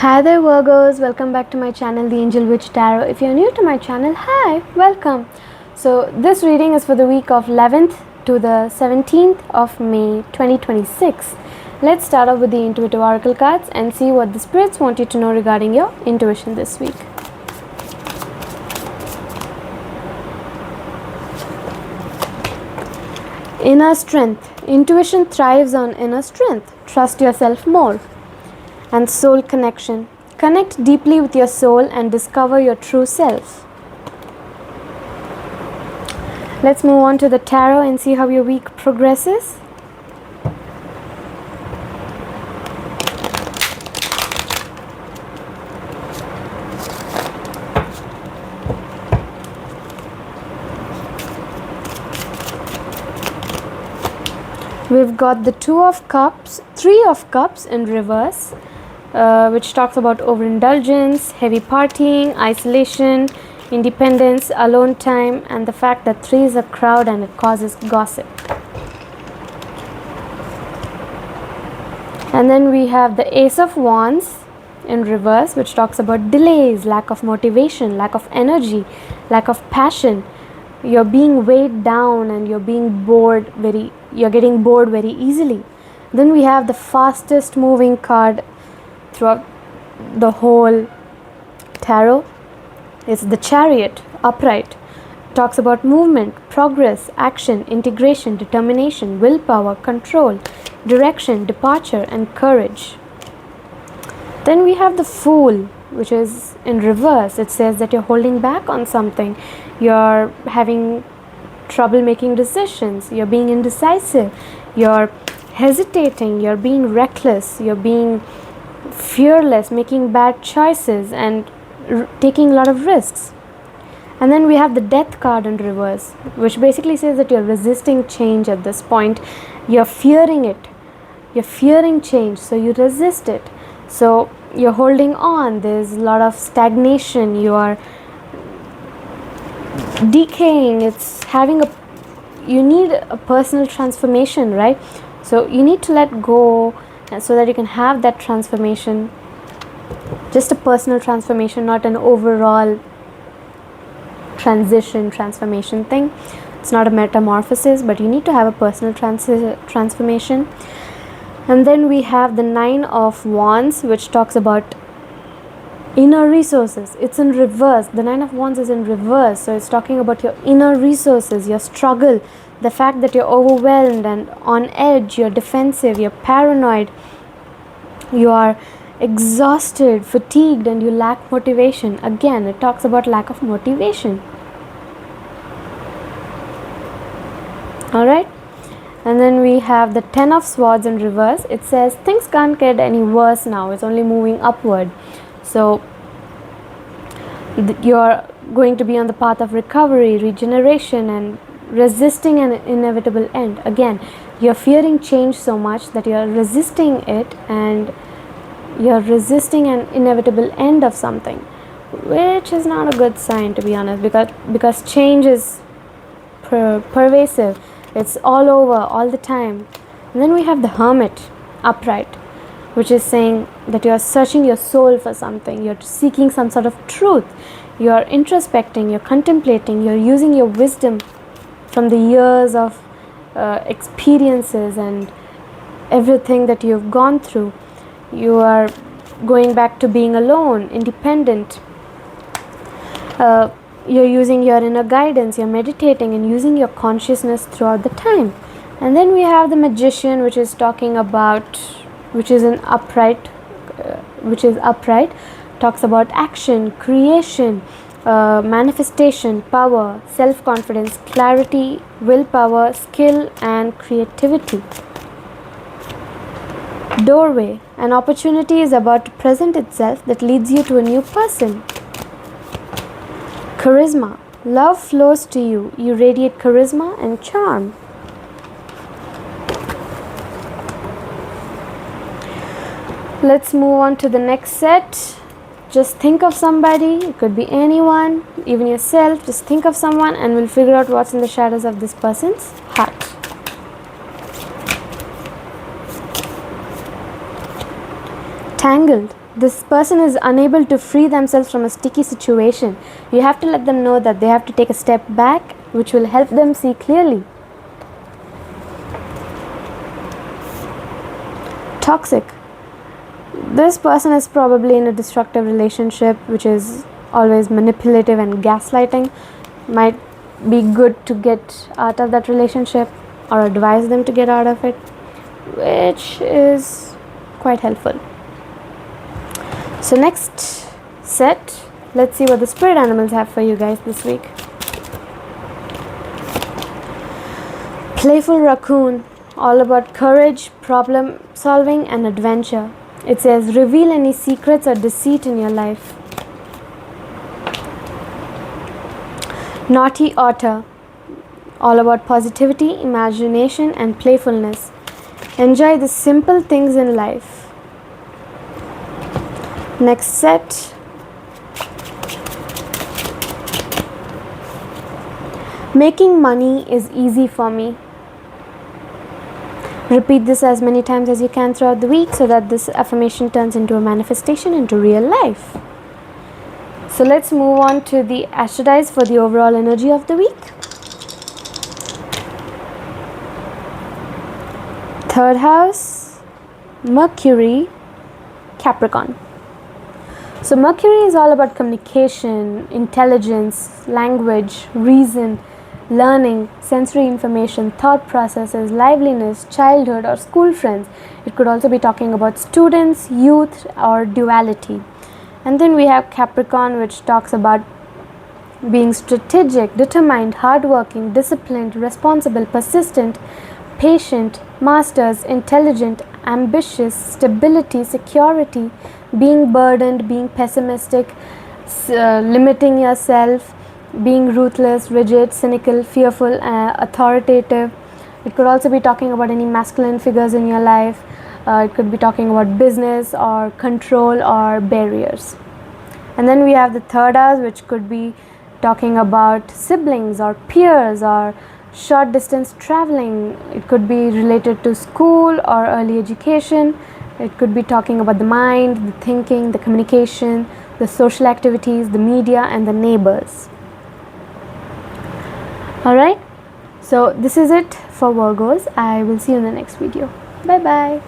Hi there Virgos, welcome back to my channel The Angel Witch Tarot. If you're new to my channel, hi, welcome. So this reading is for the week of 11th to the 17th of May 2026. Let's start off with the intuitive oracle cards and see what the spirits want you to know regarding your intuition this week. Inner strength. Intuition thrives on inner strength. Trust yourself more. And soul connection. Connect deeply with your soul and discover your true self. Let's move on to the tarot and see how your week progresses. We've got the Two of Cups, Three of Cups in reverse, which talks about overindulgence, heavy partying, isolation, independence, alone time, and the fact that 3 is a crowd and it causes gossip. And then we have the Ace of Wands in reverse, which talks about delays, lack of motivation, lack of energy, lack of passion. You're being weighed down and you're getting bored very easily. Then we have the fastest moving card throughout the whole tarot. It's the Chariot, upright. Talks about movement, progress, action, integration, determination, willpower, control, direction, departure, and courage. Then we have the Fool, which is in reverse. It says that you're holding back on something. You're having trouble making decisions. You're being indecisive. You're hesitating. You're being reckless. You're being fearless, making bad choices and taking a lot of risks. And then we have the Death card in reverse, which basically says that you're resisting change at this point. You're fearing it. You're fearing change, so you resist it. So you're holding on. There's a lot of stagnation. You are decaying. You need a personal transformation, right? So you need to let go so that you can have that transformation. Just a personal transformation, not an overall transformation thing. It's not a metamorphosis, but you need to have a personal transformation. And then we have the Nine of Wands, which talks about inner resources. It's in reverse. The Nine of Wands is in reverse. So it's talking about your inner resources, your struggle, the fact that you're overwhelmed and on edge, you're defensive, you're paranoid, you are exhausted, fatigued, and you lack motivation. Again, it talks about lack of motivation. Alright? And then we have the Ten of Swords in reverse. It says things can't get any worse now. It's only moving upward. So you're going to be on the path of recovery, regeneration, and resisting an inevitable end. Again, you're fearing change so much that you're resisting it, and you're resisting an inevitable end of something, which is not a good sign, to be honest, because change is pervasive. It's all over all the time. And then we have the Hermit, upright, which is saying that you're searching your soul for something. You're seeking some sort of truth. You're introspecting, you're contemplating, you're using your wisdom from the years of experiences and everything that you've gone through. You are going back to being alone, independent. You're using your inner guidance, you're meditating and using your consciousness throughout the time. And then we have the Magician, which is talking about, which is upright, talks about action, creation, manifestation, power, self-confidence, clarity, willpower, skill, and creativity. Doorway. An opportunity is about to present itself that leads you to a new person. Charisma. Love flows to you. You radiate charisma and charm. Let's move on to the next set. Just think of somebody. It could be anyone, even yourself. Just think of someone and we'll figure out what's in the shadows of this person's heart. Tangled. This person is unable to free themselves from a sticky situation. You have to let them know that they have to take a step back, which will help them see clearly. Toxic. This person is probably in a destructive relationship, which is always manipulative and gaslighting. Might be good to get out of that relationship or advise them to get out of it, which is quite helpful. So next set, let's see what the spirit animals have for you guys this week. Playful raccoon, all about courage, problem solving and adventure. It says, reveal any secrets or deceit in your life. Naughty otter, all about positivity, imagination and playfulness. Enjoy the simple things in life. Next set, making money is easy for me. Repeat this as many times as you can throughout the week so that this affirmation turns into a manifestation into real life. So let's move on to the astro dice for the overall energy of the week. Third house, Mercury, Capricorn. So Mercury is all about communication, intelligence, language, reason, learning, sensory information, thought processes, liveliness, childhood or school friends. It could also be talking about students, youth or duality. And then we have Capricorn, which talks about being strategic, determined, hardworking, disciplined, responsible, persistent, patient, masters, intelligent, ambitious, stability, security, being burdened, being pessimistic, limiting yourself, being ruthless, rigid, cynical, fearful, authoritative. It could also be talking about any masculine figures in your life. It could be talking about business or control or barriers. And then we have the third house, which could be talking about siblings or peers or short distance traveling. It could be related to school or early education. It could be talking about the mind, the thinking, the communication, the social activities, the media and the neighbors. Alright, so this is it for Virgos. I will see you in the next video. Bye bye.